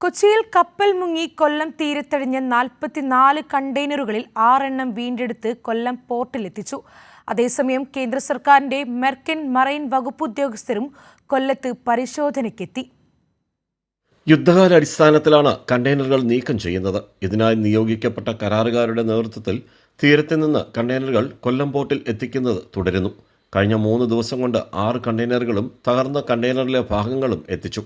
കൊച്ചിയിൽ കപ്പൽ മുങ്ങി കൊല്ലം തീരത്തടിഞ്ഞ 44 കണ്ടെയ്നറുകളിൽ 6 എണ്ണം വീണ്ടെടുത്ത് കൊല്ലം പോർട്ടിലെത്തിച്ചു. അതേസമയം കേന്ദ്ര സർക്കാരിന്റെ മെർക്കൻ മറൈൻ വകുപ്പ് ഉദ്യോഗസ്ഥരും കൊല്ലത്ത് പരിശോധനയ്ക്കെത്തി. യുദ്ധകാലാടിസ്ഥാനത്തിലാണ് കണ്ടെയ്നറുകൾ നീക്കം ചെയ്യുന്നത്. ഇതിനായി നിയോഗിക്കപ്പെട്ട കരാറുകാരുടെ നേതൃത്വത്തിൽ തീരത്ത് നിന്ന് കണ്ടെയ്നറുകൾ കൊല്ലം പോർട്ടിൽ എത്തിക്കുന്നത് തുടരുന്നു. കഴിഞ്ഞ 3 ദിവസം കൊണ്ട് 6 കണ്ടെയ്നറുകളും തകർന്ന കണ്ടെയ്നറിലെ ഭാഗങ്ങളും എത്തിച്ചു.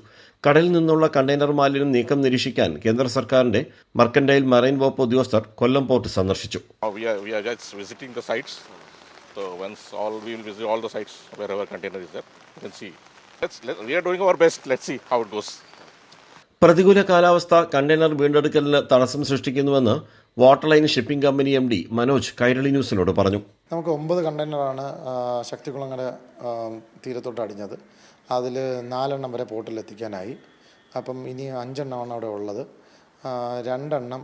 കടലിൽ നിന്നുള്ള കണ്ടെയ്നർ മാലിന്യം നീക്കം നിരീക്ഷിക്കാൻ കേന്ദ്ര സർക്കാരിന്റെ മർക്കന്റൈൽ മറൈൻ വകുപ്പ് ഉദ്യോഗസ്ഥർ കൊല്ലം പോർട്ട് സന്ദർശിച്ചു. പ്രതികൂല കാലാവസ്ഥ കണ്ടെയ്നർ വീണ്ടെടുക്കലിന് തടസ്സം സൃഷ്ടിക്കുന്നുവെന്ന് water line shipping company MD Manoj Kairali ന്യൂസിനോട് പറഞ്ഞു. നമുക്ക് 9 കണ്ടെയ്നറാണ് ശക്തികുളങ്ങര തീരത്തോട്ട് അടിഞ്ഞത്. അതിൽ 4 എണ്ണം വരെ പോർട്ടിൽ എത്തിക്കാനായി. അപ്പം ഇനി 5 എണ്ണമാണ് അവിടെ ഉള്ളത്. 2 എണ്ണം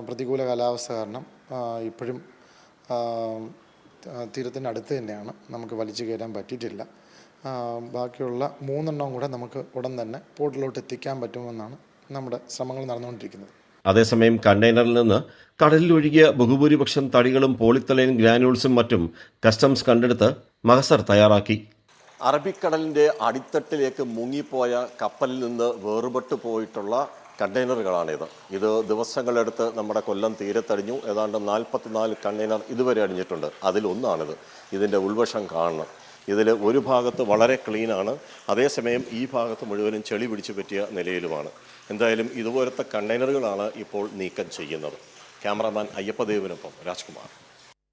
പ്രതികൂല കാലാവസ്ഥ കാരണം ഇപ്പോഴും തീരത്തിൻ്റെ അടുത്ത് തന്നെയാണ്, നമുക്ക് വലിച്ചു കയറാൻ പറ്റിയിട്ടില്ല. ബാക്കിയുള്ള 3 എണ്ണം കൂടെ നമുക്ക് ഉടൻ തന്നെ പോർട്ടിലോട്ട് എത്തിക്കാൻ പറ്റുമെന്നാണ് നമ്മുടെ ശ്രമങ്ങൾ നടന്നുകൊണ്ടിരിക്കുന്നത്. അതേസമയം കണ്ടെയ്നറിൽ നിന്ന് കടലിൽ ഒഴുകിയ ബഹുഭൂരിപക്ഷം തടികളും പോളിത്തലൈൻ ഗ്രാനുൾസും മറ്റും കസ്റ്റംസ് കണ്ടെടുത്ത് മഹസർ തയ്യാറാക്കി. അറബിക്കടലിൻ്റെ അടിത്തട്ടിലേക്ക് മുങ്ങിപ്പോയ കപ്പലിൽ നിന്ന് വേർപെട്ടു പോയിട്ടുള്ള കണ്ടെയ്നറുകളാണിത്. ഇത് ദിവസങ്ങളെടുത്ത് നമ്മുടെ കൊല്ലം തീരത്തടിഞ്ഞു. ഏതാണ്ട് 44 കണ്ടെയ്നർ ഇതുവരെ അടിഞ്ഞിട്ടുണ്ട്. അതിലൊന്നാണിത്. ഇതിൻ്റെ ഉൾവശം കാണണം. ഇതിൽ ഒരു ഭാഗത്ത് വളരെ ക്ലീനാണ്, അതേസമയം ഈ ഭാഗത്ത് മുഴുവനും ചെളി പിടിച്ചു പറ്റിയ നിലയിലുമാണ്. എന്തായാലും ഇതുപോലത്തെ കണ്ടെയ്നറുകളാണ് ഇപ്പോൾ നീക്കം ചെയ്യുന്നത്. ക്യാമറാമാൻ അയ്യപ്പദേവിനൊപ്പം രാജ്കുമാർ.